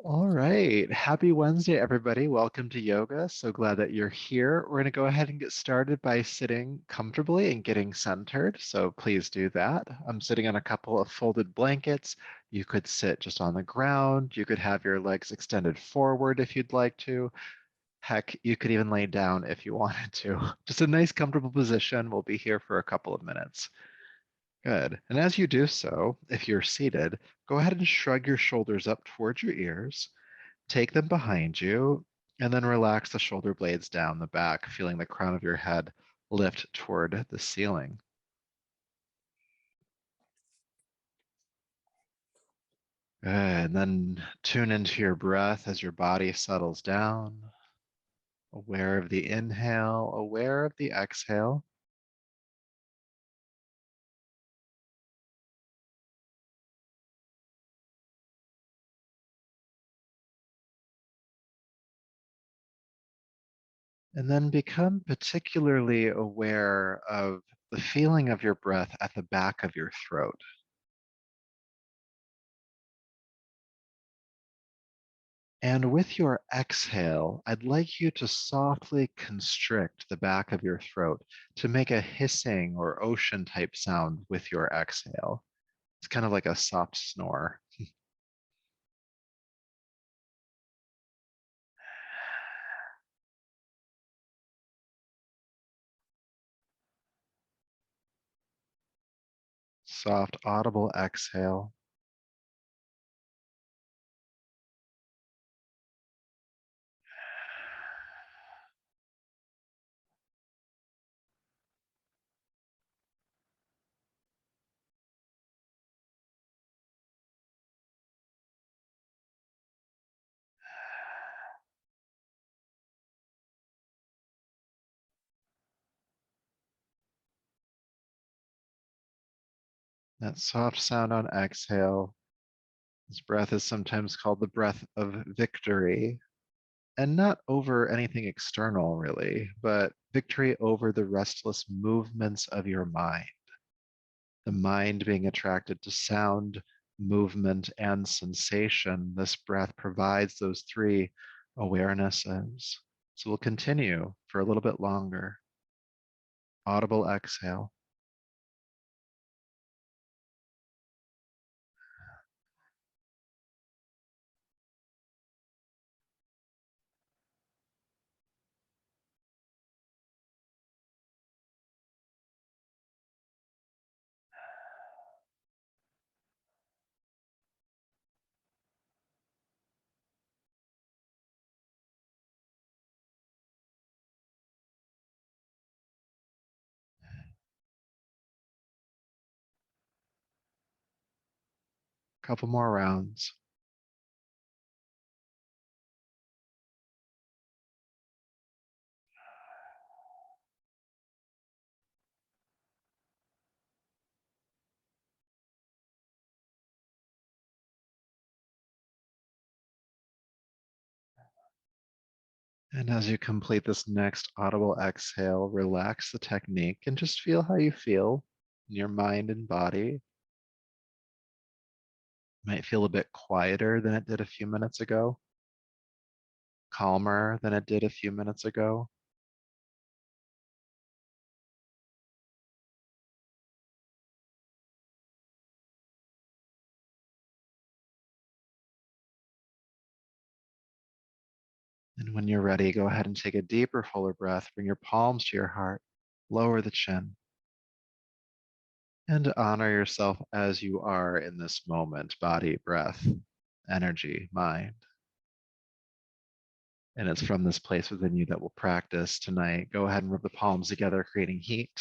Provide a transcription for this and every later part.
All right. Happy Wednesday, everybody. Welcome to yoga. So glad that you're here. We're going to go ahead and get started by sitting comfortably and getting centered. So please do that. I'm sitting on a couple of folded blankets. You could sit just on the ground. You could have your legs extended forward if you'd like to. Heck, you could even lay down if you wanted to. Just a nice, comfortable position. We'll be here for a couple of minutes. Good. And as you do so, if you're seated, go ahead and shrug your shoulders up towards your ears. Take them behind you, and then relax the shoulder blades down the back, feeling the crown of your head lift toward the ceiling. Good. And then tune into your breath as your body settles down, aware of the inhale, aware of the exhale. And then become particularly aware of the feeling of your breath at the back of your throat. And with your exhale, I'd like you to softly constrict the back of your throat to make a hissing or ocean type sound with your exhale. It's kind of like a soft snore. Soft, audible exhale. That soft sound on exhale. This breath is sometimes called the breath of victory, and not over anything external, really, but victory over the restless movements of your mind. The mind being attracted to sound, movement, and sensation. This breath provides those three awarenesses. So we'll continue for a little bit longer. Audible exhale. Couple more rounds. And as you complete this next audible exhale, relax the technique and just feel how you feel in your mind and body. Might feel a bit quieter than it did a few minutes ago, calmer than it did a few minutes ago. And when you're ready, go ahead and take a deeper, fuller breath. Bring your palms to your heart, lower the chin, and honor yourself as you are in this moment, body, breath, energy, mind. And it's from this place within you that we'll practice tonight. Go ahead and rub the palms together, creating heat.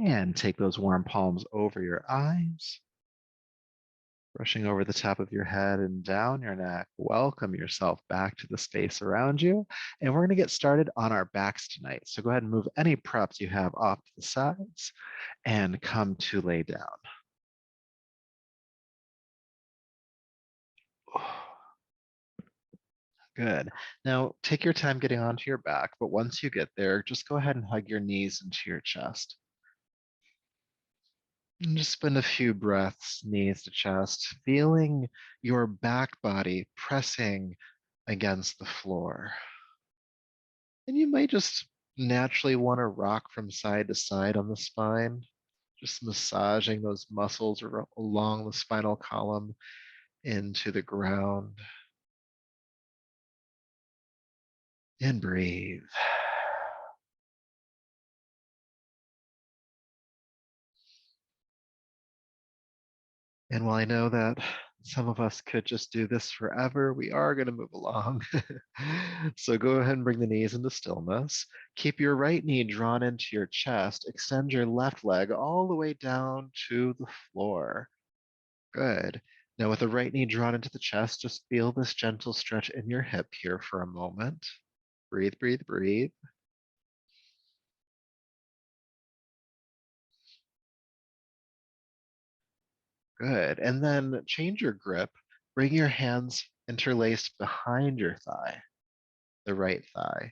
And take those warm palms over your eyes, brushing over the top of your head and down your neck. Welcome yourself back to the space around you. And we're going to get started on our backs tonight. So go ahead and move any props you have off to the sides and come to lay down. Good. Now take your time getting onto your back, but once you get there, just go ahead and hug your knees into your chest. And just spend a few breaths, knees to chest, feeling your back body pressing against the floor. And you might just naturally want to rock from side to side on the spine, just massaging those muscles along the spinal column into the ground. And breathe. And while I know that some of us could just do this forever, we are going to move along. So go ahead and bring the knees into stillness. Keep your right knee drawn into your chest. Extend your left leg all the way down to the floor. Good. Now, with the right knee drawn into the chest, just feel this gentle stretch in your hip here for a moment. Breathe, breathe, breathe. Good. And then change your grip. Bring your hands interlaced behind your thigh, the right thigh.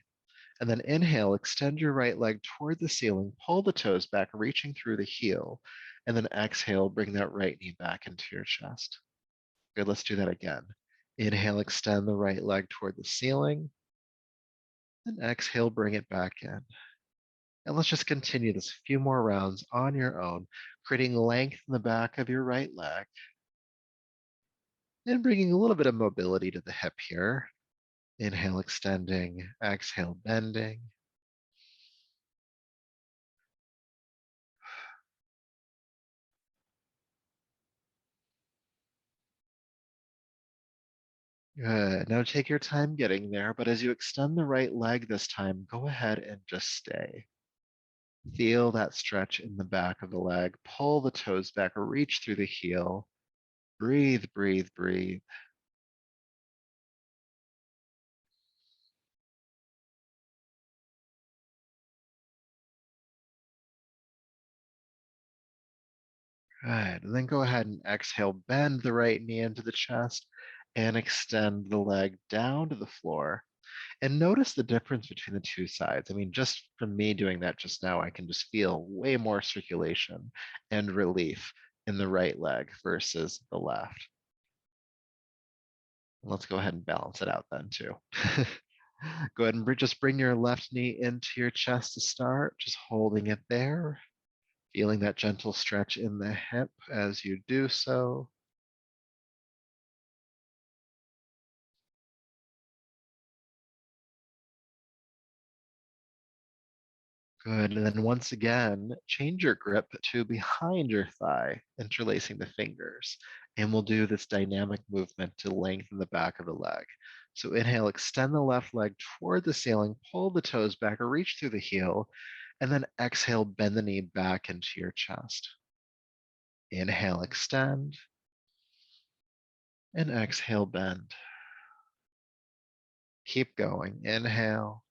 And then inhale, extend your right leg toward the ceiling, pull the toes back, reaching through the heel. And then exhale, bring that right knee back into your chest. Good, let's do that again. Inhale, extend the right leg toward the ceiling. And exhale, bring it back in. And let's just continue this a few more rounds on your own, creating length in the back of your right leg. And bringing a little bit of mobility to the hip here. Inhale, extending. Exhale, bending. Good. Now take your time getting there, but as you extend the right leg this time, go ahead and just stay. Feel that stretch in the back of the leg. Pull the toes back, reach through the heel. Breathe, breathe, breathe. Good. And then go ahead and exhale, bend the right knee into the chest and extend the leg down to the floor. And notice the difference between the two sides. I mean, just from me doing that just now, I can just feel way more circulation and relief in the right leg versus the left. Let's go ahead and balance it out then too. Go ahead and just bring your left knee into your chest to start, just holding it there, feeling that gentle stretch in the hip as you do so. Good. And then once again, change your grip to behind your thigh, interlacing the fingers. And we'll do this dynamic movement to lengthen the back of the leg. So inhale, extend the left leg toward the ceiling, pull the toes back or reach through the heel, and then exhale, bend the knee back into your chest. Inhale, extend, and exhale, bend. Keep going. Inhale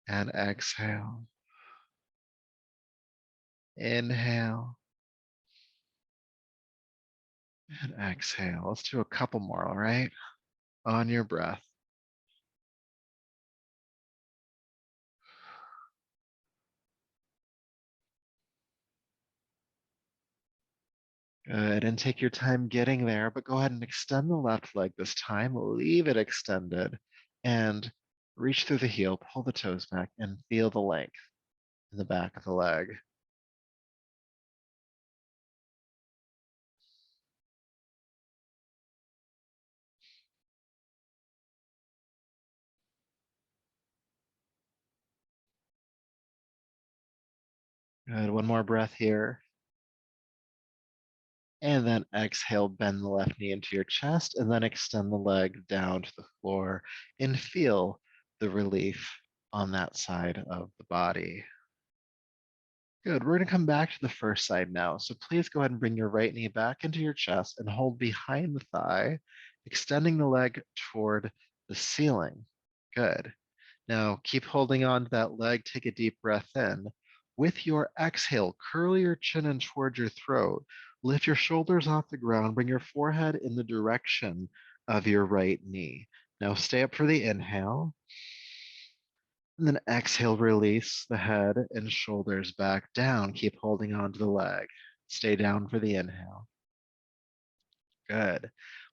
and exhale. Inhale and exhale. Let's do a couple more, all right? On your breath. Good. And take your time getting there, but go ahead and extend the left leg this time. Leave it extended and reach through the heel, pull the toes back, and feel the length in the back of the leg. Good. One more breath here. And then exhale, bend the left knee into your chest, and then extend the leg down to the floor and feel the relief on that side of the body. Good. We're going to come back to the first side now. So please go ahead and bring your right knee back into your chest and hold behind the thigh, extending the leg toward the ceiling. Good. Now keep holding on to that leg. Take a deep breath in. With your exhale, curl your chin in toward your throat. Lift your shoulders off the ground. Bring your forehead in the direction of your right knee. Now stay up for the inhale. And then exhale, release the head and shoulders back down. Keep holding on to the leg. Stay down for the inhale. Good.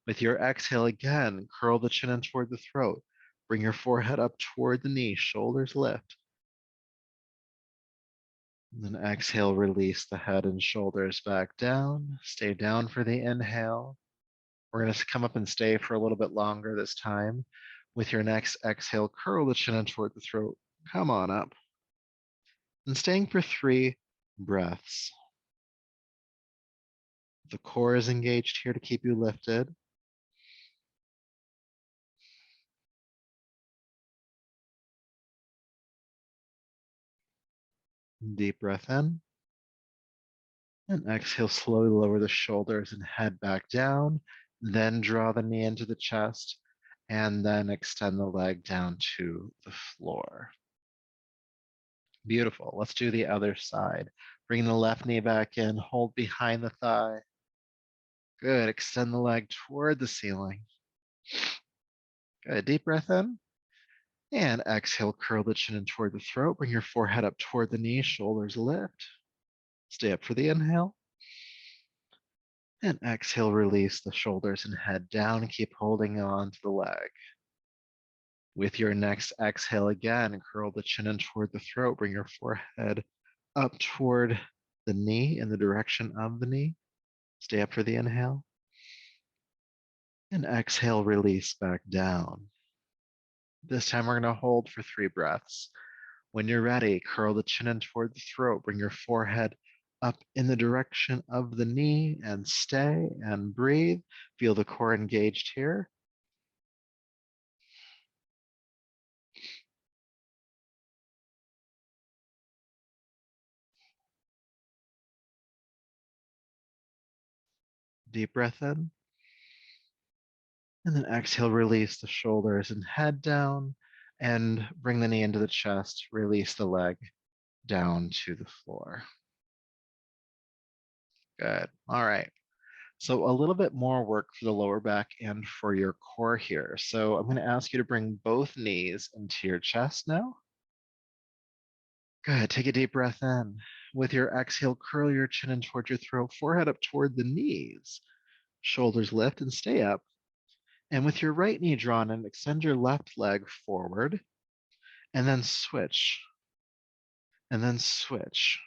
With your exhale again, curl the chin in toward the throat. Bring your forehead up toward the knee, shoulders lift. And then exhale, release the head and shoulders back down. Stay down for the inhale. We're going to come up and stay for a little bit longer this time. With your next exhale, curl the chin in toward the throat. Come on up. And staying for 3 breaths. The core is engaged here to keep you lifted. Deep breath in. And exhale, slowly lower the shoulders and head back down. Then draw the knee into the chest. And then extend the leg down to the floor. Beautiful. Let's do the other side. Bring the left knee back in. Hold behind the thigh. Good. Extend the leg toward the ceiling. Good. Deep breath in. And exhale, curl the chin in toward the throat. Bring your forehead up toward the knee. Shoulders lift. Stay up for the inhale. And exhale, release the shoulders and head down. Keep holding on to the leg. With your next exhale again, curl the chin in toward the throat. Bring your forehead up toward the knee in the direction of the knee. Stay up for the inhale. And exhale, release back down. This time we're going to hold for 3 breaths. When you're ready, curl the chin in toward the throat. Bring your forehead up in the direction of the knee and stay and breathe. Feel the core engaged here. Deep breath in. And then exhale, release the shoulders and head down and bring the knee into the chest. Release the leg down to the floor. Good. All right. So a little bit more work for the lower back and for your core here. So I'm going to ask you to bring both knees into your chest now. Good. Take a deep breath in. With your exhale, curl your chin in toward your throat, forehead up toward the knees. Shoulders lift and stay up. And with your right knee drawn in, extend your left leg forward and then switch. And then switch.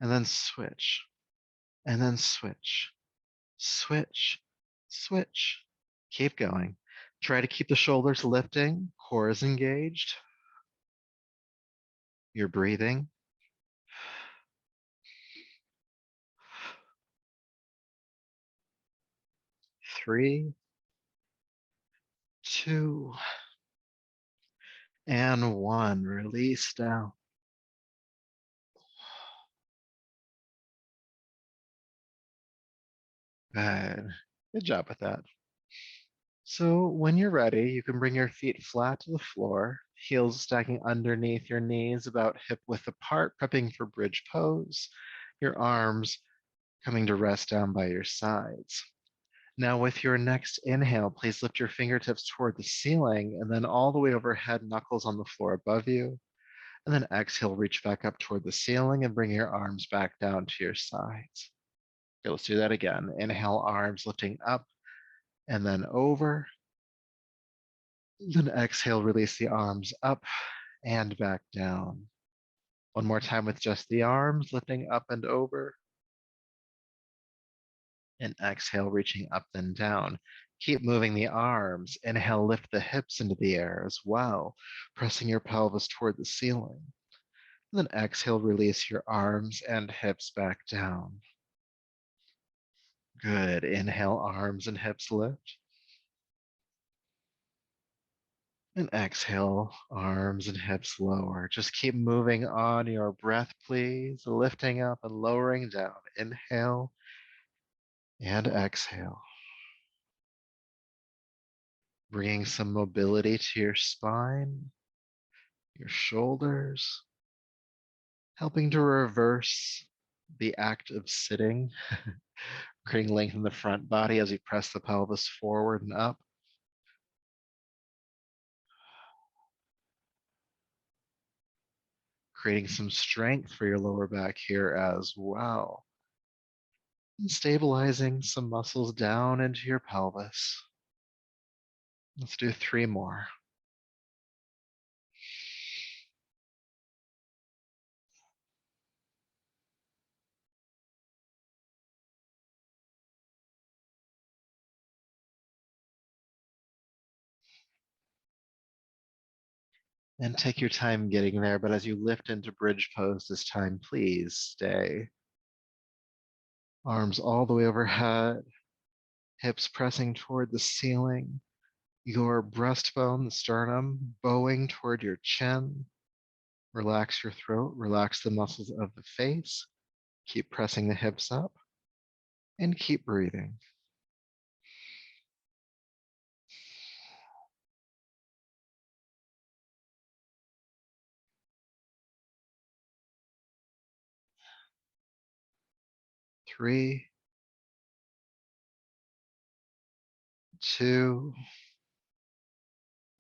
And then switch. And then switch. Switch. Switch. Keep going. Try to keep the shoulders lifting, core is engaged. You're breathing. 3, 2, and 1. Release down. Good. Good job with that. So when you're ready, you can bring your feet flat to the floor, heels stacking underneath your knees about hip width apart, prepping for bridge pose. Your arms coming to rest down by your sides. Now with your next inhale, please lift your fingertips toward the ceiling and then all the way overhead, knuckles on the floor above you. And then exhale, reach back up toward the ceiling and bring your arms back down to your sides. Okay, let's do that again. Inhale, arms lifting up and then over. Then exhale, release the arms up and back down. One more time with just the arms lifting up and over. And exhale, reaching up and down. Keep moving the arms. Inhale, lift the hips into the air as well, pressing your pelvis toward the ceiling. And then exhale, release your arms and hips back down. Good. Inhale, arms and hips lift. And exhale, arms and hips lower. Just keep moving on your breath, please. Lifting up and lowering down. Inhale and exhale. Bringing some mobility to your spine, your shoulders, helping to reverse the act of sitting, creating length in the front body as you press the pelvis forward and up. creating some strength for your lower back here as well. And stabilizing some muscles down into your pelvis. Let's do 3 more. And take your time getting there, but as you lift into bridge pose this time, please stay. Arms all the way overhead, hips pressing toward the ceiling, your breastbone, the sternum, bowing toward your chin. Relax your throat, relax the muscles of the face. Keep pressing the hips up and keep breathing. Three, two,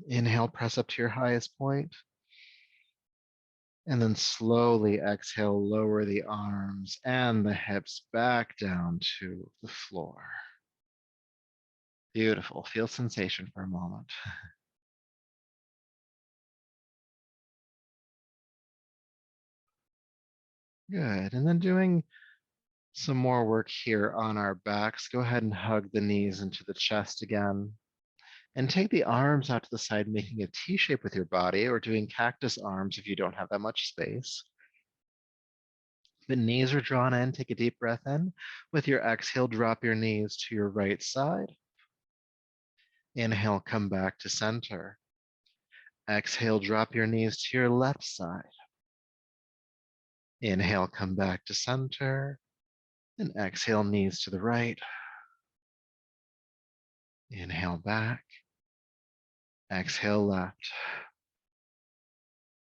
inhale, press up to your highest point. And then slowly exhale, lower the arms and the hips back down to the floor. Beautiful. Feel sensation for a moment. Good. And then doing some more work here on our backs. Go ahead and hug the knees into the chest again. And take the arms out to the side, making a T shape with your body, or doing cactus arms if you don't have that much space. The knees are drawn in. Take a deep breath in. With your exhale, drop your knees to your right side. Inhale, come back to center. Exhale, drop your knees to your left side. Inhale, come back to center. And exhale, knees to the right. Inhale back. Exhale left.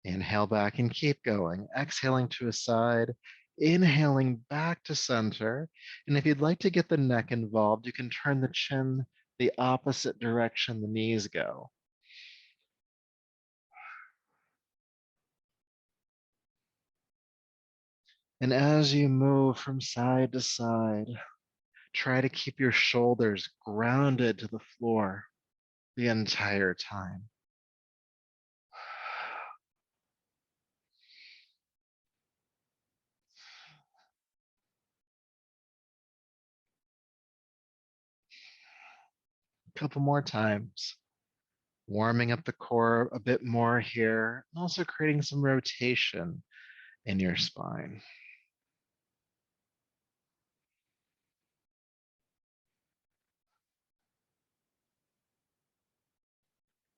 Inhale back and keep going. Exhaling to a side. Inhaling back to center. And if you'd like to get the neck involved, you can turn the chin the opposite direction the knees go. And as you move from side to side, try to keep your shoulders grounded to the floor the entire time. A couple more times, warming up the core a bit more here, and also creating some rotation in your spine.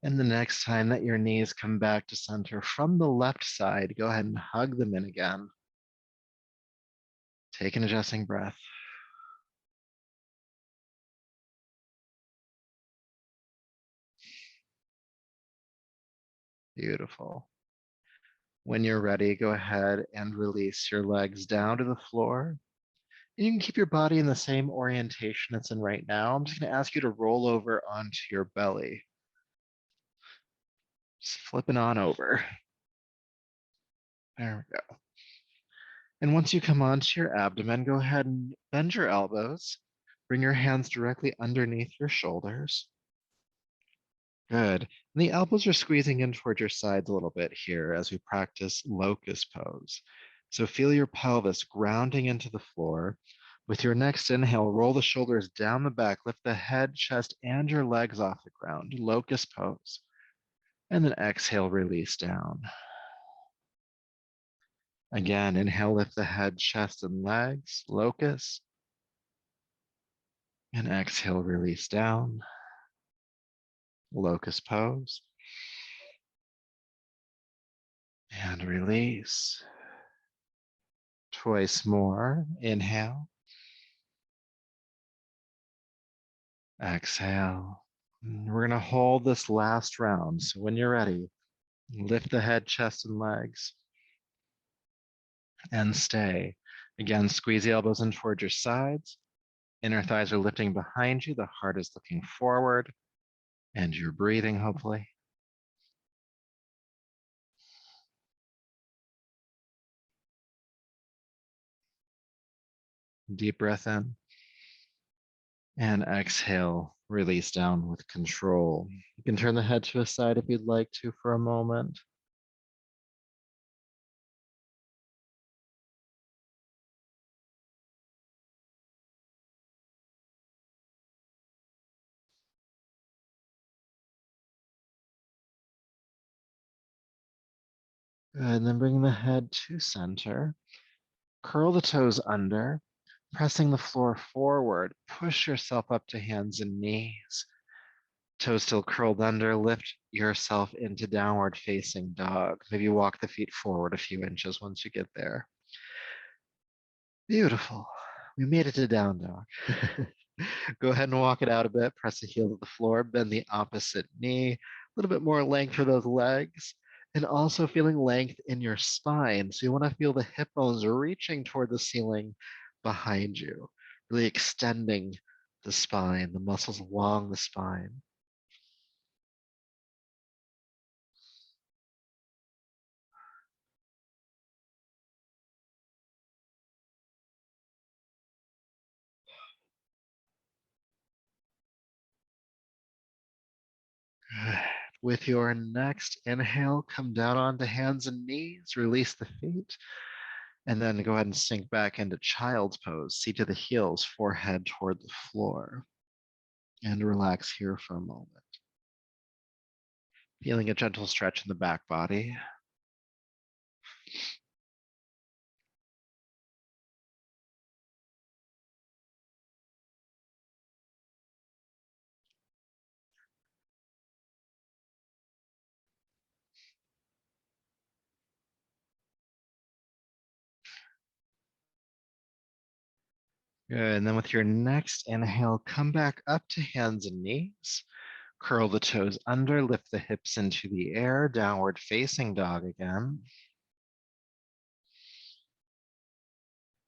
And the next time that your knees come back to center from the left side, go ahead and hug them in again. Take an adjusting breath. Beautiful. When you're ready, go ahead and release your legs down to the floor. And you can keep your body in the same orientation it's in right now. I'm just going to ask you to roll over onto your belly. Just flipping on over. There we go. And once you come onto your abdomen, go ahead and bend your elbows. Bring your hands directly underneath your shoulders. Good. And the elbows are squeezing in towards your sides a little bit here as we practice Locust Pose. So feel your pelvis grounding into the floor. With your next inhale, roll the shoulders down the back, lift the head, chest, and your legs off the ground, Locust Pose. And then exhale, release down. Again, inhale, lift the head, chest, and legs, Locust. And exhale, release down, Locust Pose. And release. Twice more, inhale. Exhale. We're going to hold this last round. So when you're ready, lift the head, chest, and legs. And stay. Again, squeeze the elbows in towards your sides. Inner thighs are lifting behind you. The heart is looking forward. And you're breathing, hopefully. Deep breath in. And exhale, release down with control. You can turn the head to the side if you'd like to for a moment. Good, and then bring the head to center. Curl the toes under, pressing the floor forward. Push yourself up to hands and knees. Toes still curled under, lift yourself into downward facing dog. Maybe walk the feet forward a few inches once you get there. Beautiful. We made it to down dog. Go ahead and walk it out a bit. Press the heel to the floor, bend the opposite knee. A little bit more length for those legs. And also feeling length in your spine. So you want to feel the hip bones reaching toward the ceiling behind you, really extending the spine, the muscles along the spine. Good. With your next inhale, come down onto hands and knees, release the feet, and then go ahead and sink back into child's pose, seat to the heels, forehead toward the floor, and relax here for a moment. Feeling a gentle stretch in the back body. Good, and then with your next inhale, come back up to hands and knees. Curl the toes under, lift the hips into the air, downward facing dog again.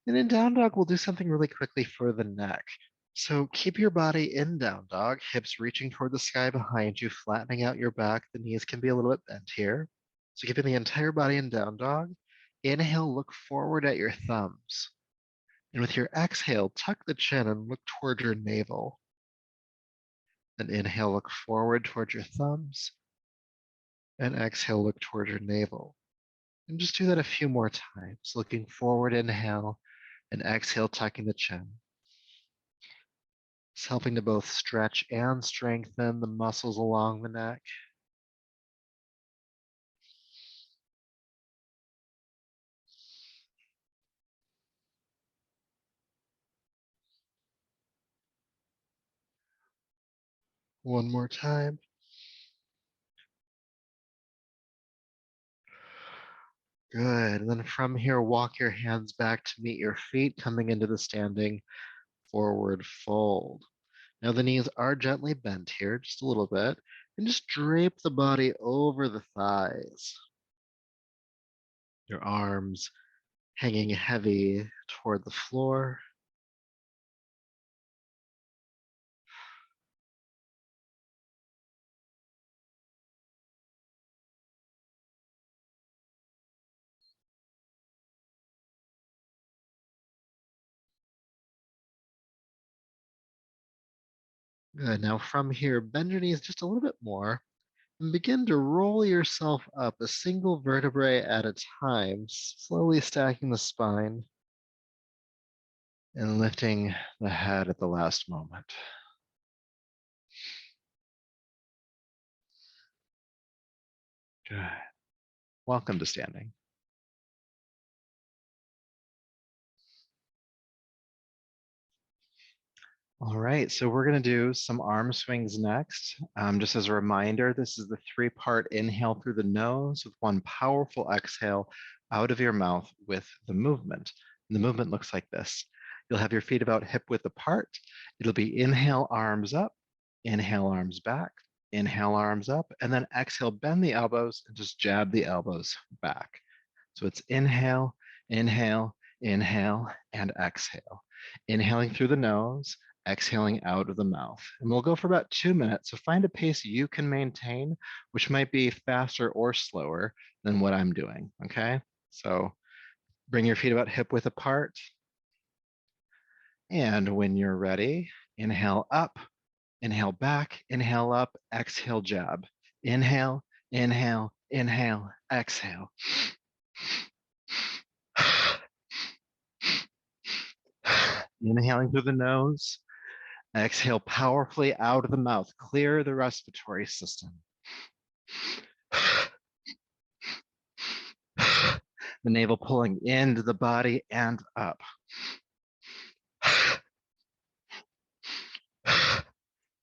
And in down dog, we'll do something really quickly for the neck. So keep your body in down dog, hips reaching toward the sky behind you, flattening out your back. The knees can be a little bit bent here. So keeping the entire body in down dog. Inhale, look forward at your thumbs. And with your exhale, tuck the chin and look toward your navel. Then inhale, look forward toward your thumbs. And exhale, look toward your navel. And just do that a few more times. Looking forward, inhale, and exhale, tucking the chin. It's helping to both stretch and strengthen the muscles along the neck. One more time. Good. And then from here, walk your hands back to meet your feet, coming into the standing forward fold. Now the knees are gently bent here, just a little bit, and just drape the body over the thighs. Your arms hanging heavy toward the floor. Good. Now from here, bend your knees just a little bit more and begin to roll yourself up a single vertebrae at a time, slowly stacking the spine and lifting the head at the last moment. Good. Welcome to standing. All right, so we're going to do some arm swings next. Just as a reminder, this is the three-part inhale through the nose with one powerful exhale out of your mouth with the movement. And the movement looks like this. You'll have your feet about hip width apart. It'll be inhale, arms up, inhale, arms back, inhale, arms up, and then exhale, bend the elbows and just jab the elbows back. So it's inhale, inhale, inhale, and exhale. Inhaling through the nose, exhaling out of the mouth. And we'll go for about 2 minutes. So find a pace you can maintain, which might be faster or slower than what I'm doing, okay? So bring your feet about hip width apart. And when you're ready, inhale up, inhale back, inhale up, exhale, jab. Inhale, inhale, inhale, exhale. Inhaling through the nose, exhale powerfully out of the mouth. Clear the respiratory system. The navel pulling into the body and up.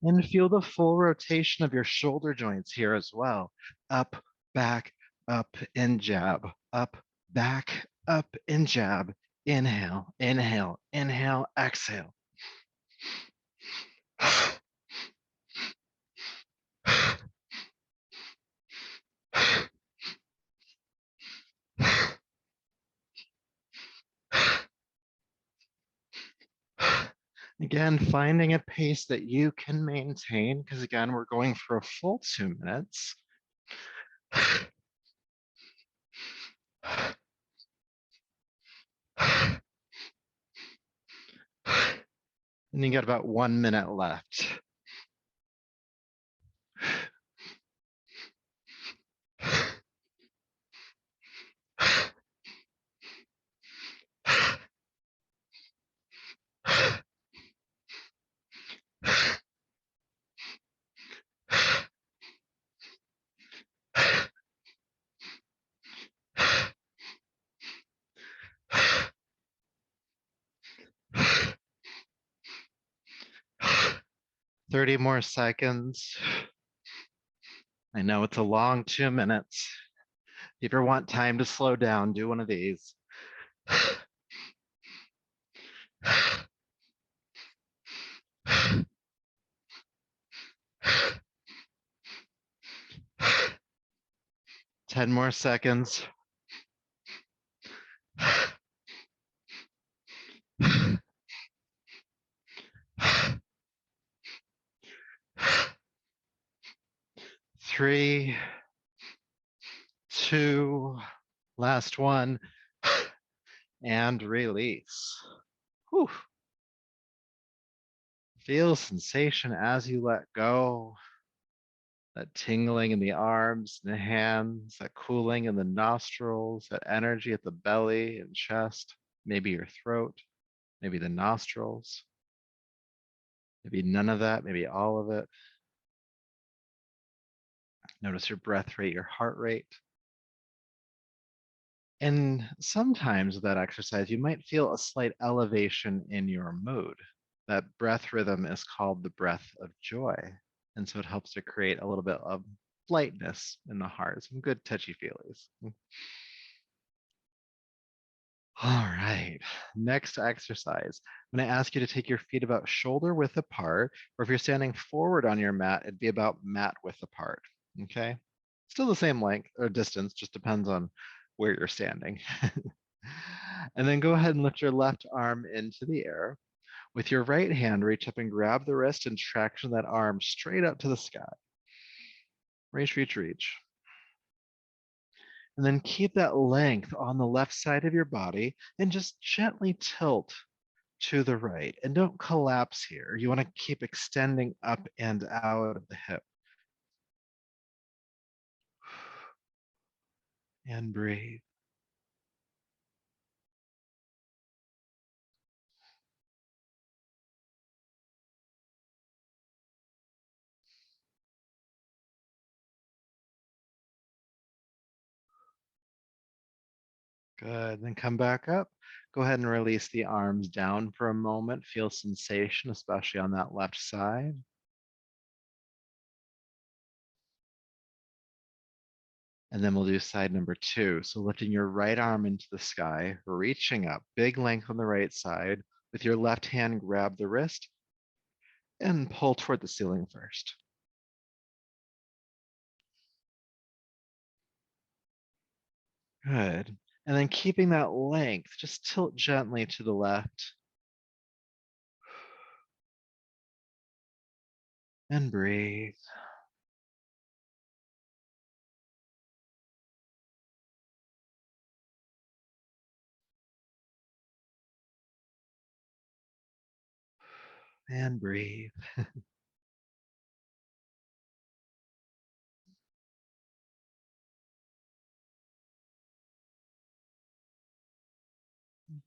And feel the full rotation of your shoulder joints here as well. Up, back, up, and jab. Up, back, up, and jab. Inhale, inhale, inhale, exhale. Again, finding a pace that you can maintain, because again, we're going for a full 2 minutes. And you got about 1 minute left. Thirty more seconds. I know it's a long 2 minutes. If you ever want time to slow down, do one of these. 10 more seconds. 3, 2, last one, and release. Whew. Feel sensation as you let go. That tingling in the arms and the hands, that cooling in the nostrils, that energy at the belly and chest, maybe your throat, maybe the nostrils, maybe none of that, maybe all of it. Notice your breath rate, your heart rate. And sometimes with that exercise, you might feel a slight elevation in your mood. That breath rhythm is called the breath of joy. And so it helps to create a little bit of lightness in the heart, some good touchy feelies. All right, next exercise. I'm gonna ask you to take your feet about shoulder width apart, or if you're standing forward on your mat, it'd be about mat width apart, okay? Still the same length or distance, just depends on where you're standing. And then go ahead and lift your left arm into the air. With your right hand, reach up and grab the wrist and traction that arm straight up to the sky. Reach, reach, reach. And then keep that length on the left side of your body and just gently tilt to the right. And don't collapse here. You want to keep extending up and out of the hip. And breathe. Good. Then come back up. Go ahead and release the arms down for a moment. Feel sensation, especially on that left side. And then we'll do side number 2. So lifting your right arm into the sky, reaching up, big length on the right side. With your left hand, grab the wrist and pull toward the ceiling first. Good. And then keeping that length, just tilt gently to the left. And breathe. And breathe.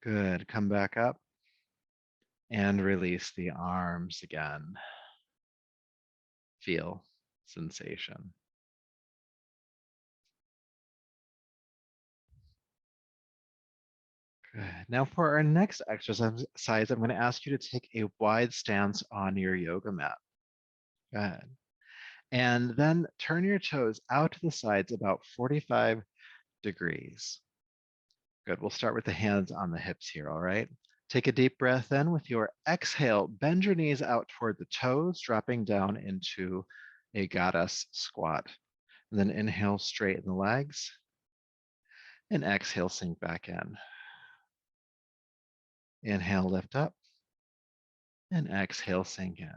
Good. Come back up and release the arms again. Feel sensation. Good. Now for our next exercise, I'm going to ask you to take a wide stance on your yoga mat. Good. And then turn your toes out to the sides about 45 degrees. Good. We'll start with the hands on the hips here, all right? Take a deep breath in. With your exhale, bend your knees out toward the toes, dropping down into a goddess squat. And then inhale, straighten the legs, and exhale, sink back in. Inhale, lift up, and exhale, sink in.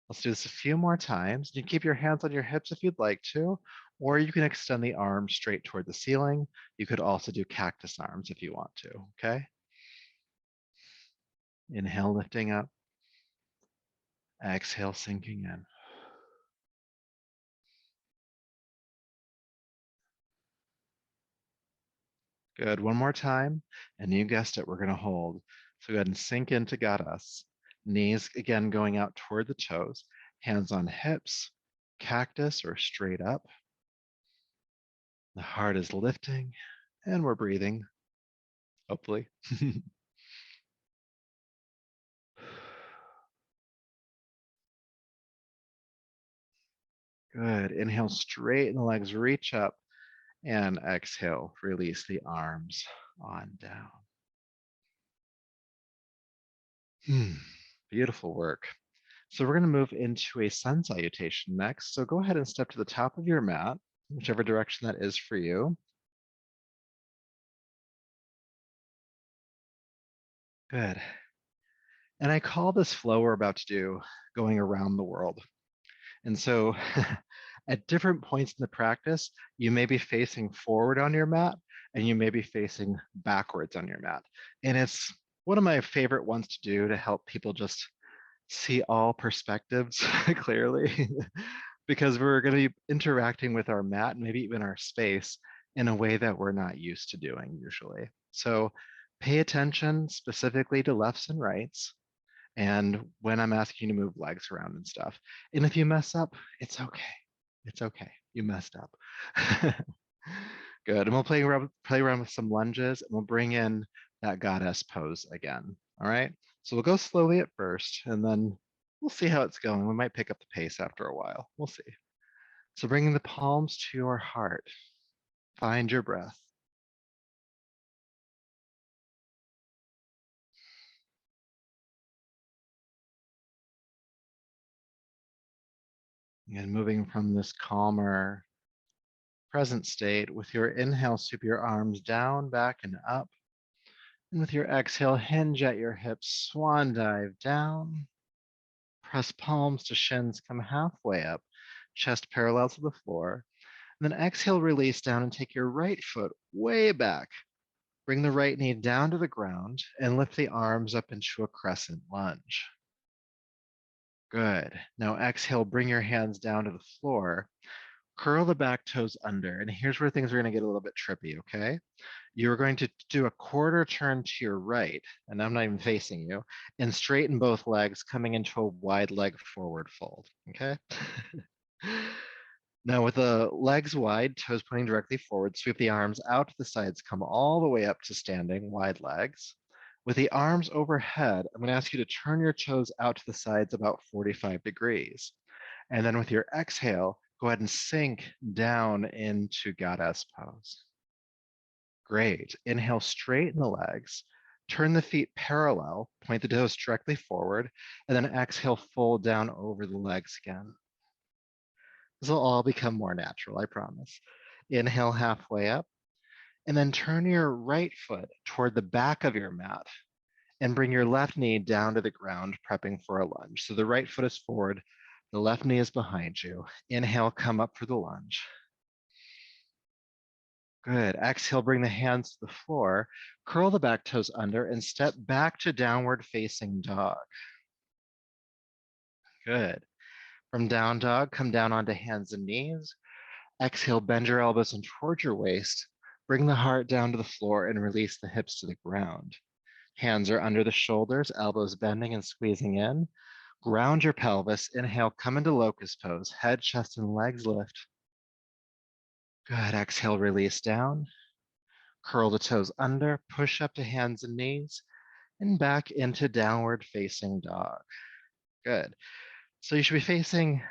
Let's do this a few more times. You can keep your hands on your hips if you'd like to, or you can extend the arms straight toward the ceiling. You could also do cactus arms if you want to, okay? Inhale, lifting up. Exhale, sinking in. Good. One more time. And you guessed it, we're going to hold. So go ahead and sink into Goddess. Knees again going out toward the toes. Hands on hips, cactus or straight up. The heart is lifting and we're breathing, hopefully. Good. Inhale, straighten the legs, reach up, and exhale, release the arms on down. Beautiful work. So we're going to move into a sun salutation next. So go ahead and step to the top of your mat, whichever direction that is for you. Good. And I call this flow we're about to do going around the world. And so at different points in the practice, you may be facing forward on your mat and you may be facing backwards on your mat. And it's one of my favorite ones to do to help people just see all perspectives clearly because we're going to be interacting with our mat and maybe even our space in a way that we're not used to doing usually. So pay attention specifically to lefts and rights and when I'm asking you to move legs around and stuff. And if you mess up, it's okay. It's okay. You messed up. Good. And we'll play around with some lunges and we'll bring in that goddess pose again. All right. So we'll go slowly at first and then we'll see how it's going. We might pick up the pace after a while. We'll see. So bringing the palms to your heart, find your breath. And moving from this calmer present state with your inhale, sweep your arms down, back, and up. And with your exhale, hinge at your hips, swan dive down. Press palms to shins, come halfway up, chest parallel to the floor. And then exhale, release down and take your right foot way back. Bring the right knee down to the ground and lift the arms up into a crescent lunge. Good. Now exhale, bring your hands down to the floor. Curl the back toes under. And here's where things are going to get a little bit trippy, okay? You're going to do a quarter turn to your right, and I'm not even facing you, and straighten both legs, coming into a wide leg forward fold, okay? Now with the legs wide, toes pointing directly forward, sweep the arms out to the sides, come all the way up to standing, wide legs. With the arms overhead, I'm going to ask you to turn your toes out to the sides about 45 degrees. And then with your exhale, go ahead and sink down into goddess pose. Great. Inhale, straighten the legs. Turn the feet parallel, point the toes directly forward, and then exhale, fold down over the legs again. This will all become more natural, I promise. Inhale halfway up, and then turn your right foot toward the back of your mat and bring your left knee down to the ground, prepping for a lunge. So the right foot is forward, the left knee is behind you. Inhale, come up for the lunge. Good. Exhale, bring the hands to the floor, curl the back toes under, and step back to downward facing dog. Good. From down dog, come down onto hands and knees. Exhale, bend your elbows in towards your waist. Bring the heart down to the floor and release the hips to the ground. Hands are under the shoulders, elbows bending and squeezing in. Ground your pelvis. Inhale, come into locust pose. Head, chest, and legs lift. Good. Exhale, release down. Curl the toes under, push up to hands and knees, and back into downward facing dog. Good. So you should be facing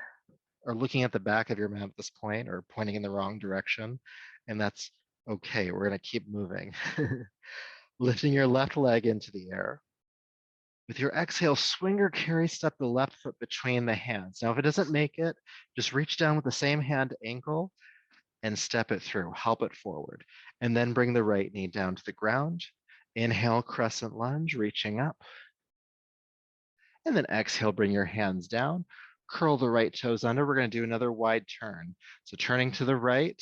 or looking at the back of your mat at this point or pointing in the wrong direction, and that's okay. We're going to keep moving. Lifting your left leg into the air. With your exhale, swing or carry step the left foot between the hands. Now, if it doesn't make it, just reach down with the same hand ankle and step it through, help it forward. And then bring the right knee down to the ground. Inhale, crescent lunge, reaching up. And then exhale, bring your hands down. Curl the right toes under. We're going to do another wide turn. So turning to the right,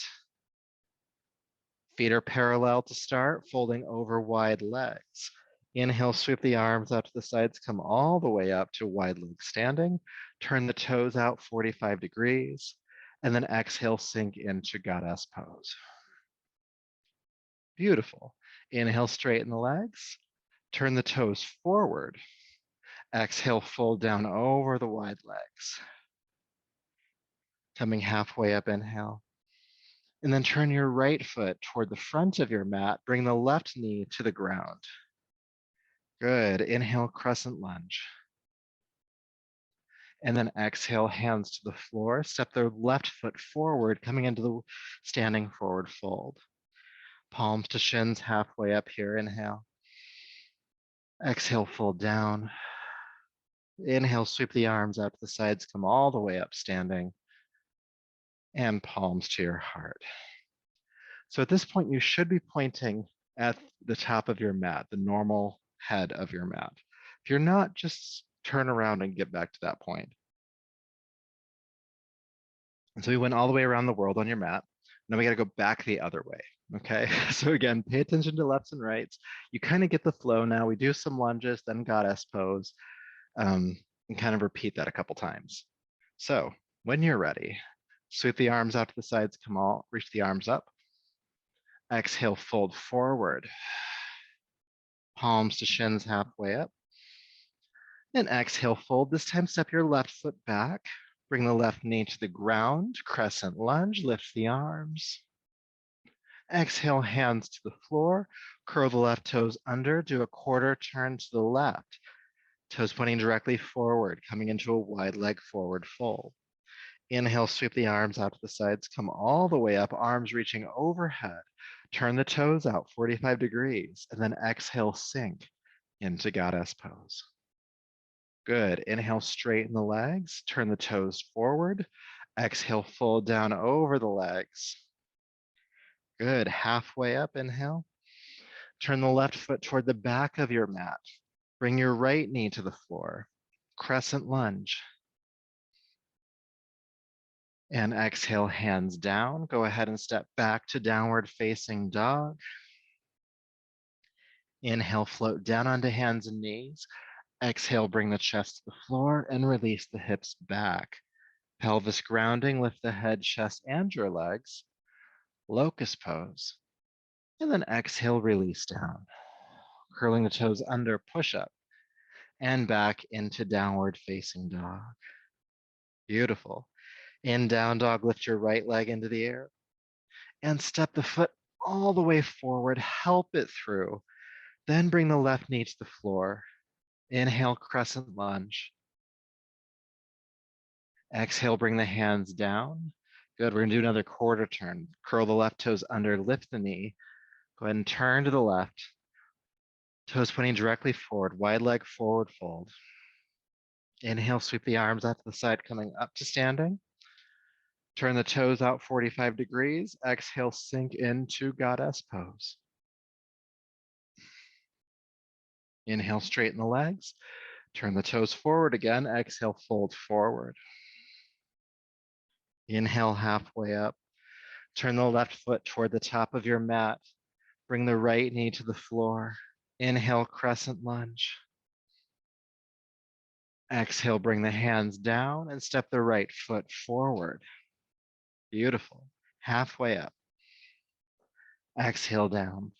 feet are parallel to start, folding over wide legs. Inhale, sweep the arms out to the sides, come all the way up to wide leg standing. Turn the toes out 45 degrees, and then exhale, sink into goddess pose. Beautiful. Inhale, straighten the legs. Turn the toes forward. Exhale, fold down over the wide legs. Coming halfway up, inhale. And then turn your right foot toward the front of your mat. Bring the left knee to the ground. Good. Inhale, crescent lunge. And then exhale, hands to the floor. Step the left foot forward, coming into the standing forward fold. Palms to shins, halfway up here. Inhale. Exhale, fold down. Inhale, sweep the arms out to the sides, come all the way up standing. And palms to your heart. So at this point, you should be pointing at the top of your mat, the normal head of your mat. If you're not, just turn around and get back to that point. And so we went all the way around the world on your mat. Now we got to go back the other way. Okay. So again, pay attention to lefts and rights. You kind of get the flow now. We do some lunges, then goddess pose, and kind of repeat that a couple times. So when you're ready, sweep the arms out to the sides, come all, reach the arms up. Exhale, fold forward. Palms to shins, halfway up. And exhale, fold. This time, step your left foot back. Bring the left knee to the ground. Crescent lunge, lift the arms. Exhale, hands to the floor. Curl the left toes under. Do a quarter turn to the left. Toes pointing directly forward, coming into a wide leg forward fold. Inhale, sweep the arms out to the sides. Come all the way up, arms reaching overhead. Turn the toes out 45 degrees, and then exhale, sink into goddess pose. Good. Inhale, straighten the legs. Turn the toes forward. Exhale, fold down over the legs. Good. Halfway up, inhale. Turn the left foot toward the back of your mat. Bring your right knee to the floor. Crescent lunge. And exhale, hands down. Go ahead and step back to downward facing dog. Inhale, float down onto hands and knees. Exhale, bring the chest to the floor and release the hips back. Pelvis grounding, lift the head, chest, and your legs. Locust pose. And then exhale, release down. Curling the toes under, push up. And back into downward facing dog. Beautiful. In down dog, lift your right leg into the air. And step the foot all the way forward, help it through. Then bring the left knee to the floor. Inhale, crescent lunge. Exhale, bring the hands down. Good, we're gonna do another quarter turn. Curl the left toes under, lift the knee. Go ahead and turn to the left. Toes pointing directly forward, wide leg forward fold. Inhale, sweep the arms out to the side, coming up to standing. Turn the toes out 45 degrees. Exhale, sink into goddess pose. Inhale, straighten the legs. Turn the toes forward again. Exhale, fold forward. Inhale, halfway up. Turn the left foot toward the top of your mat. Bring the right knee to the floor. Inhale, crescent lunge. Exhale, bring the hands down and step the right foot forward. Beautiful. Halfway up. Exhale down.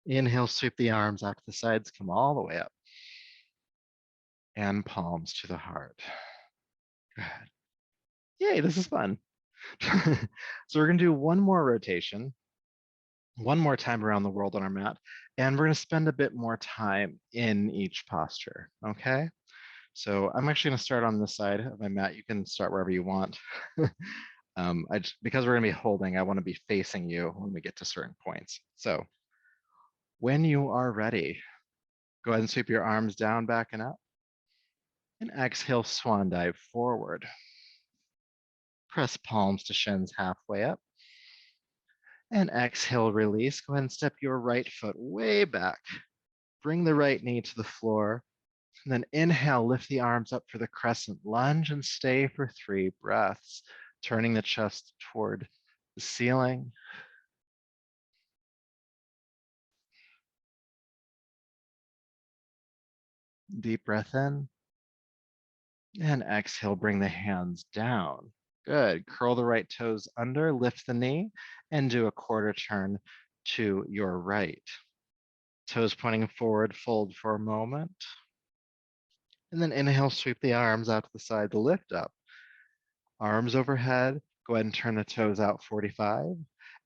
Inhale, sweep the arms out to the sides, come all the way up. And palms to the heart. Good. Yay, this is fun. So we're gonna do one more rotation, one more time around the world on our mat, and we're gonna spend a bit more time in each posture, okay? So I'm actually gonna start on this side of my mat. You can start wherever you want. Because we're gonna be holding, I wanna be facing you when we get to certain points. So when you are ready, go ahead and sweep your arms down, back and up. And exhale, swan dive forward. Press palms to shins halfway up. And exhale, release. Go ahead and step your right foot way back. Bring the right knee to the floor. And then inhale, lift the arms up for the crescent lunge and stay for 3 breaths, turning the chest toward the ceiling. Deep breath in. And exhale, bring the hands down. Good. Curl the right toes under, lift the knee, and do a quarter turn to your right. Toes pointing forward, fold for a moment. And then inhale, sweep the arms out to the side to lift up. Arms overhead. Go ahead and turn the toes out 45.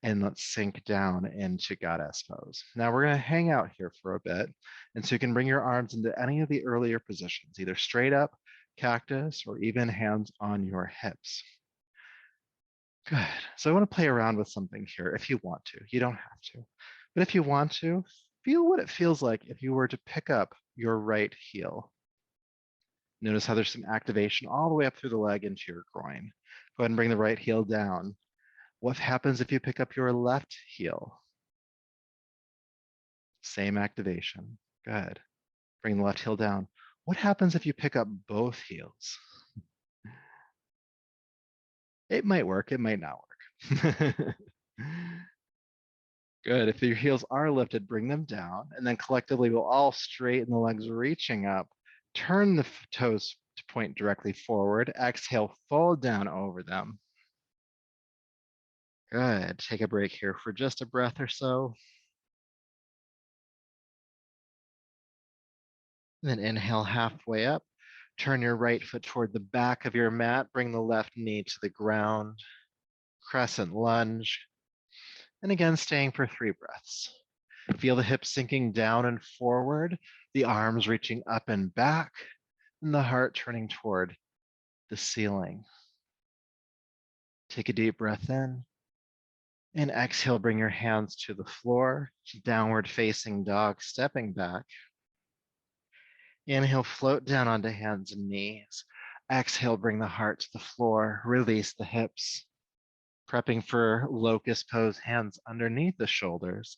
And let's sink down into Goddess Pose. Now we're going to hang out here for a bit. And so you can bring your arms into any of the earlier positions, either straight up, cactus, or even hands on your hips. Good. So I want to play around with something here if you want to. You don't have to. But if you want to, feel what it feels like if you were to pick up your right heel. Notice how there's some activation all the way up through the leg into your groin. Go ahead and bring the right heel down. What happens if you pick up your left heel? Same activation. Good. Bring the left heel down. What happens if you pick up both heels? It might work, it might not work. Good. If your heels are lifted, bring them down, and then collectively we'll all straighten the legs, reaching up. Turn the toes to point directly forward. Exhale, fold down over them. Good. Take a break here for just a breath or so. And then inhale halfway up. Turn your right foot toward the back of your mat. Bring the left knee to the ground. Crescent lunge. And again, staying for 3 breaths. Feel the hips sinking down and forward, the arms reaching up and back, and the heart turning toward the ceiling. Take a deep breath in. And exhale, bring your hands to the floor, downward facing dog, stepping back. Inhale, float down onto hands and knees. Exhale, bring the heart to the floor, release the hips. Prepping for Locust Pose, hands underneath the shoulders.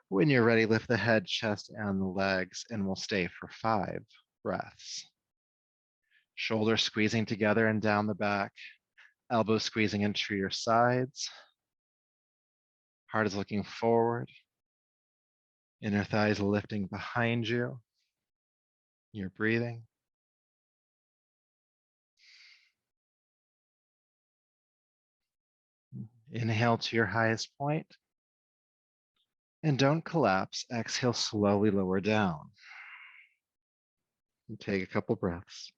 When you're ready, lift the head, chest, and the legs, and we'll stay for 5 breaths. Shoulders squeezing together and down the back, elbows squeezing into your sides. Heart is looking forward. Inner thighs lifting behind you. You're breathing. Inhale to your highest point. And don't collapse. Exhale, slowly lower down. And take a couple breaths.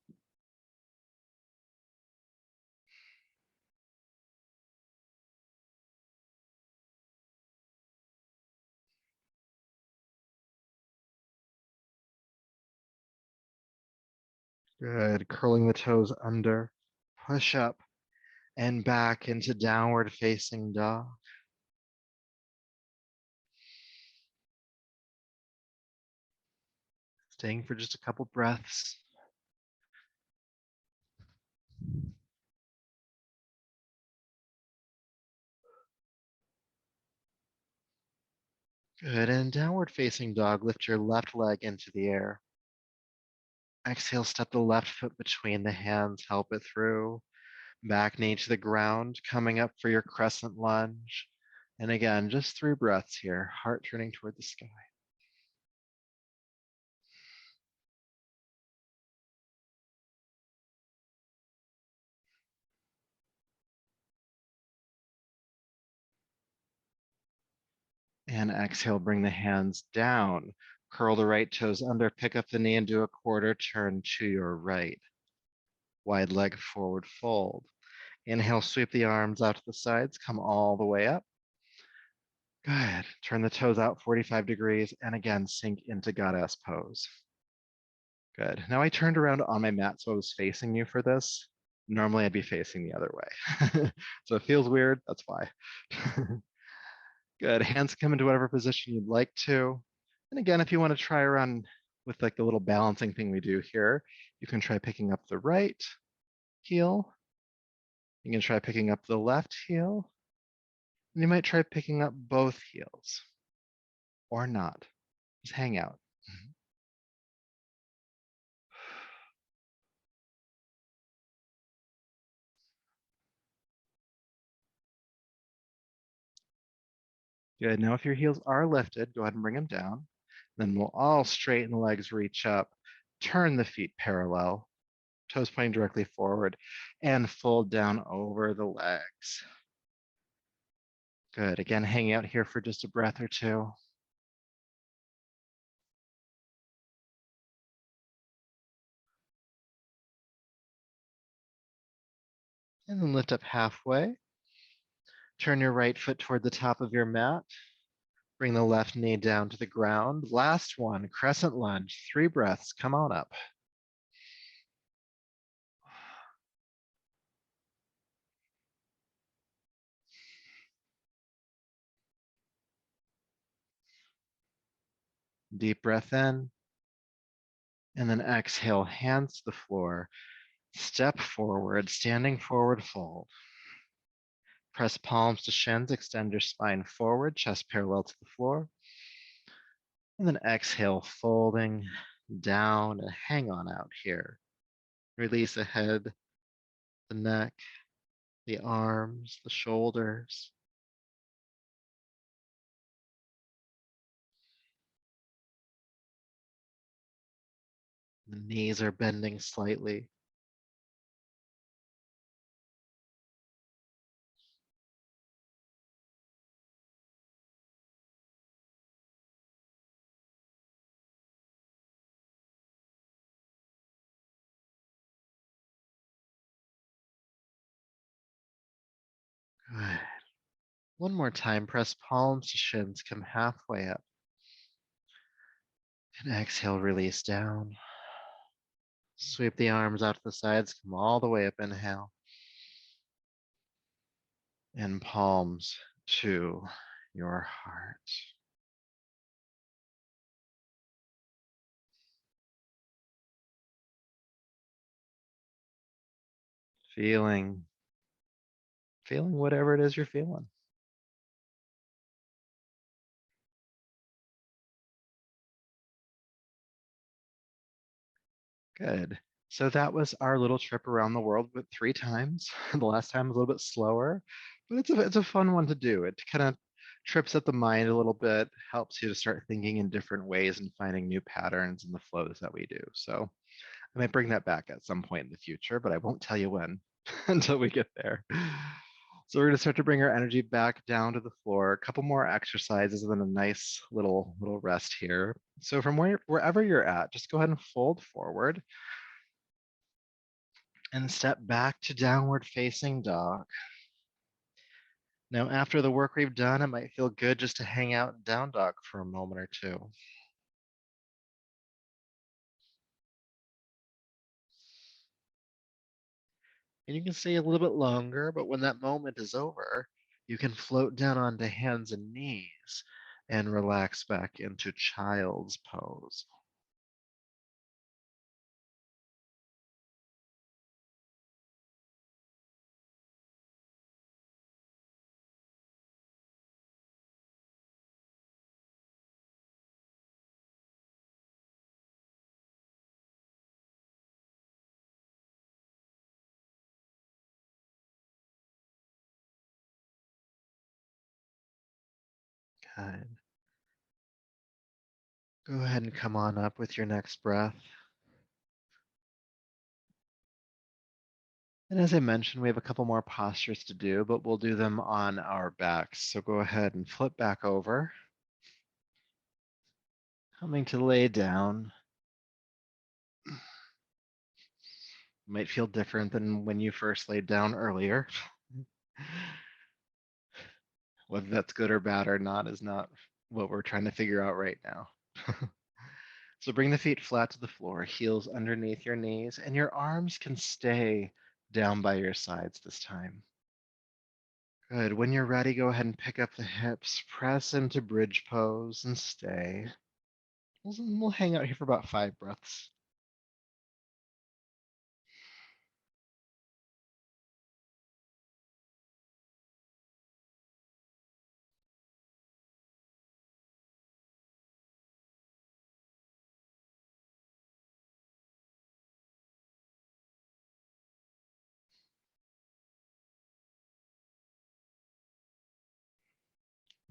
Good. Curling the toes under. Push up and back into downward facing dog. Staying for just a couple breaths. Good. And downward facing dog, lift your left leg into the air. Exhale, step the left foot between the hands, help it through. Back knee to the ground, coming up for your crescent lunge. And again, just 3 breaths here, heart turning toward the sky. And exhale, bring the hands down. Curl the right toes under, pick up the knee and do a quarter turn to your right. Wide leg forward fold. Inhale, sweep the arms out to the sides, come all the way up. Good. Turn the toes out 45 degrees and again, sink into goddess pose. Good. Now I turned around on my mat, so I was facing you for this. Normally I'd be facing the other way. So it feels weird, that's why. Good. Hands come into whatever position you'd like to. And again, if you want to try around with like the little balancing thing we do here, you can try picking up the right heel. You can try picking up the left heel. And you might try picking up both heels or not. Just hang out. Good. Now, if your heels are lifted, go ahead and bring them down. Then we'll all straighten the legs, reach up, turn the feet parallel, toes pointing directly forward, and fold down over the legs. Good. Again, hang out here for just a breath or two. And then lift up halfway. Turn your right foot toward the top of your mat. Bring the left knee down to the ground. Last one, crescent lunge. 3 breaths. Come on up. Deep breath in. And then exhale, hands to the floor. Step forward, standing forward fold. Press palms to shins, extend your spine forward, chest parallel to the floor. And then exhale, folding down and hang on out here. Release the head, the neck, the arms, the shoulders. The knees are bending slightly. Good. One more time, press palms to shins, come halfway up. And exhale, release down. Sweep the arms out to the sides, come all the way up, inhale. And palms to your heart. Feeling whatever it is you're feeling. Good. So that was our little trip around the world, but 3 times. The last time was a little bit slower, but it's a fun one to do. It kind of trips up the mind a little bit, helps you to start thinking in different ways and finding new patterns in the flows that we do. So I might bring that back at some point in the future, but I won't tell you when until we get there. So we're going to start to bring our energy back down to the floor. A couple more exercises and then a nice little rest here. So from wherever you're at, just go ahead and fold forward and step back to downward facing dog. Now, after the work we've done, it might feel good just to hang out in down dog for a moment or two. And you can stay a little bit longer, but when that moment is over, you can float down onto hands and knees and relax back into child's pose. Good. Go ahead and come on up with your next breath. And as I mentioned, we have a couple more postures to do, but we'll do them on our backs. So go ahead and flip back over. Coming to lay down. Might feel different than when you first laid down earlier. Whether that's good or bad or not is not what we're trying to figure out right now. So bring the feet flat to the floor, heels underneath your knees, and your arms can stay down by your sides this time. Good. When you're ready, go ahead and pick up the hips, press into bridge pose, and stay. We'll hang out here for about 5 breaths.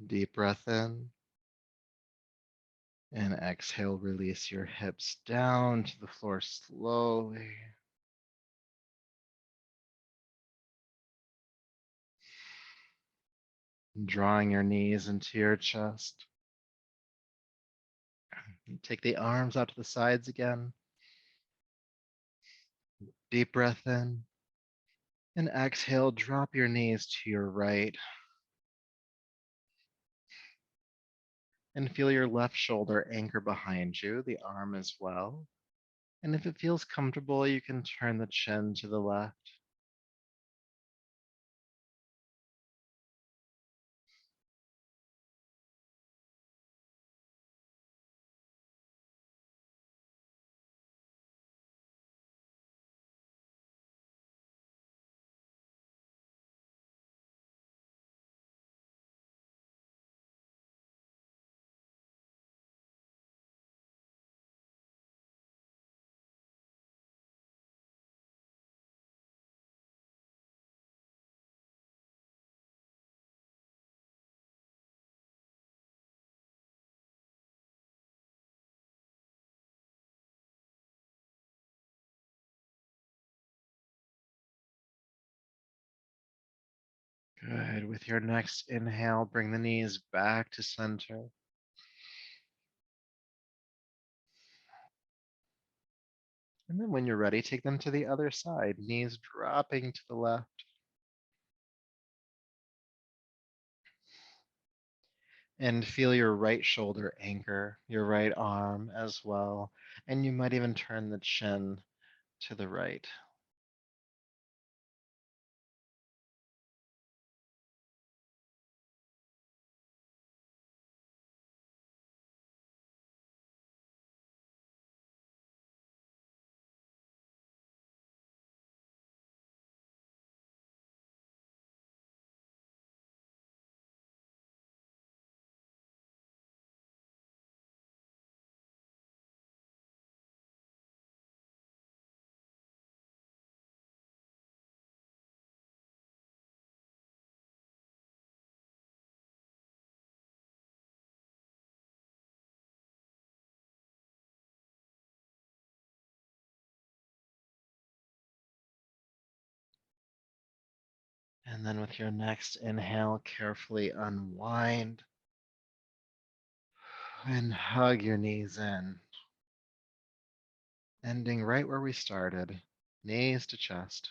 Deep breath in, and exhale, release your hips down to the floor slowly. Drawing your knees into your chest. Take the arms out to the sides again. Deep breath in. And exhale, drop your knees to your right. And feel your left shoulder anchor behind you, the arm as well. And if it feels comfortable, you can turn the chin to the left. Good. With your next inhale, bring the knees back to center. And then when you're ready, take them to the other side, knees dropping to the left. And feel your right shoulder anchor, your right arm as well. And you might even turn the chin to the right. And then with your next inhale, carefully unwind and hug your knees in, ending right where we started, knees to chest.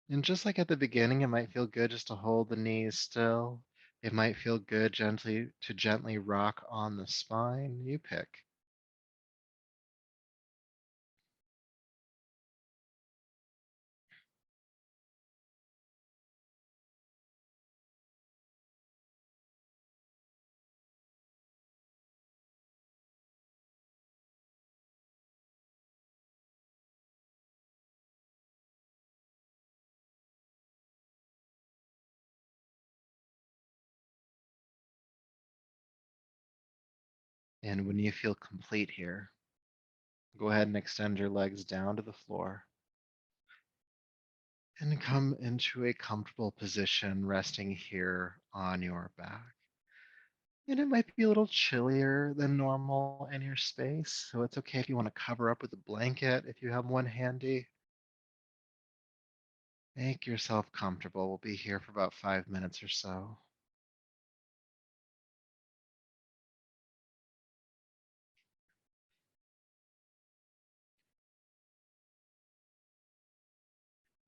And just like at the beginning, it might feel good just to hold the knees still. It might feel good gently rock on the spine. You pick. And when you feel complete here, go ahead and extend your legs down to the floor and come into a comfortable position, resting here on your back. And it might be a little chillier than normal in your space, so it's okay if you want to cover up with a blanket if you have one handy. Make yourself comfortable. We'll be here for about 5 minutes or so.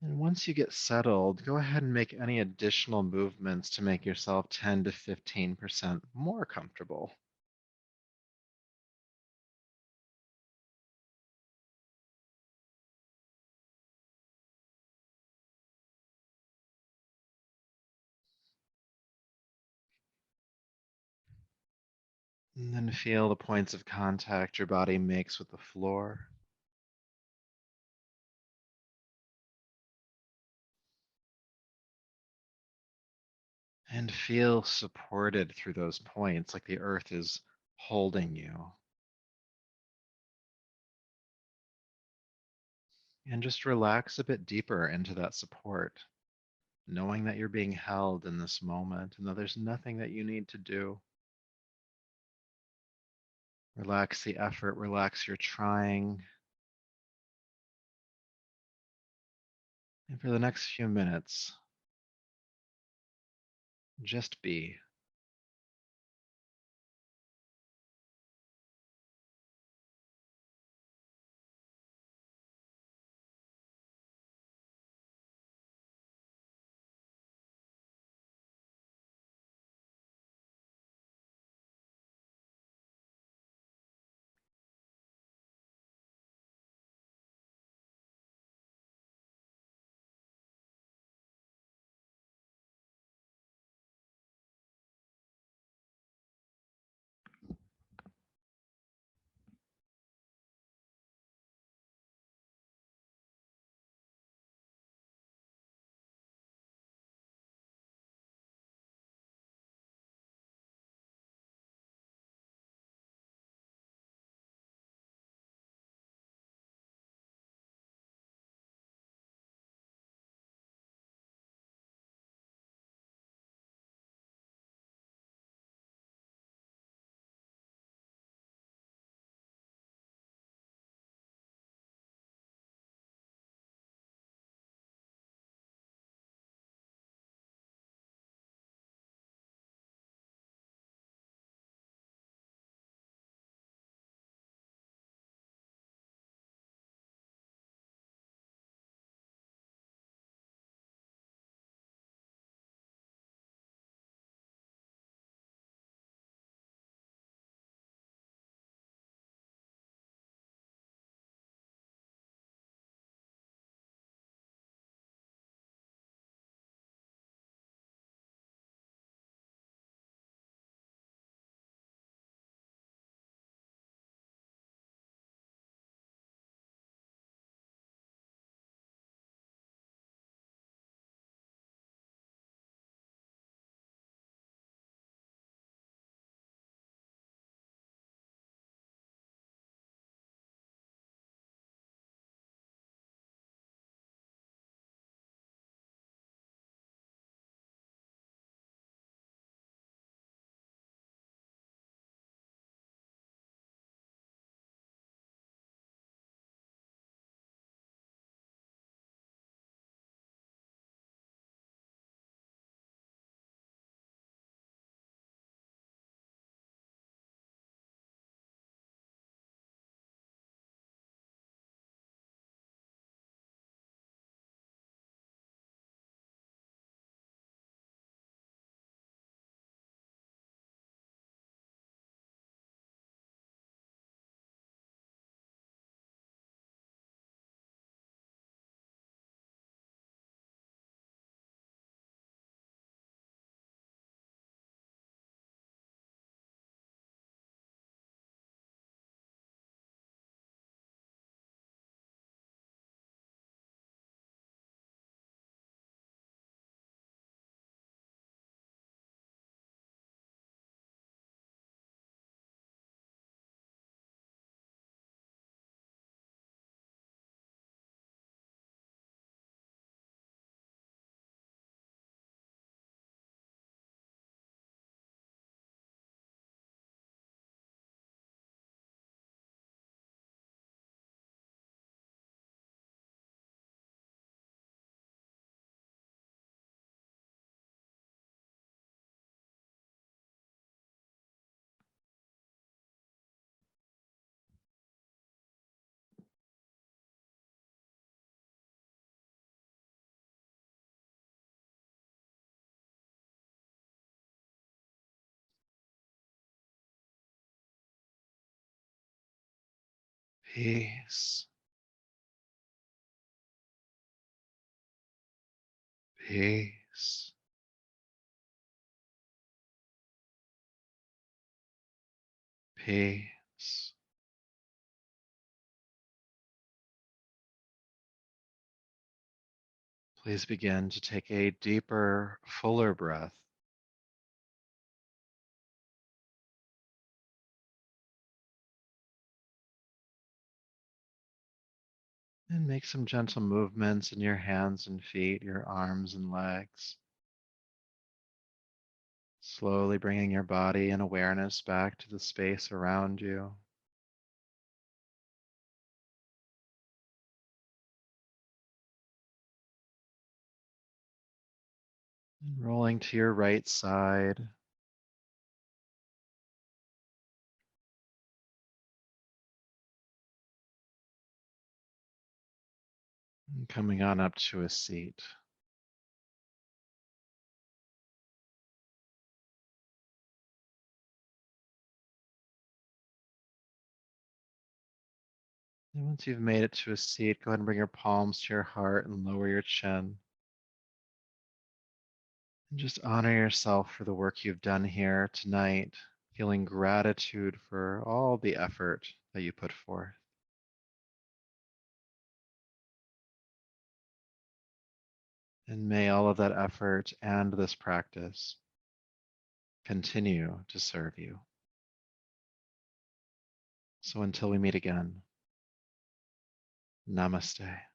And once you get settled, go ahead and make any additional movements to make yourself 10 to 15% more comfortable. And then feel the points of contact your body makes with the floor. And feel supported through those points, like the earth is holding you. And just relax a bit deeper into that support, knowing that you're being held in this moment and that there's nothing that you need to do. Relax the effort, relax your trying. And for the next few minutes, just be. peace, peace, peace. Please begin to take a deeper, fuller breath. And make some gentle movements in your hands and feet, your arms and legs. Slowly bringing your body and awareness back to the space around you. And rolling to your right side. And coming on up to a seat. And once you've made it to a seat, go ahead and bring your palms to your heart and lower your chin. And just honor yourself for the work you've done here tonight, feeling gratitude for all the effort that you put forth. And may all of that effort and this practice continue to serve you. So until we meet again, namaste.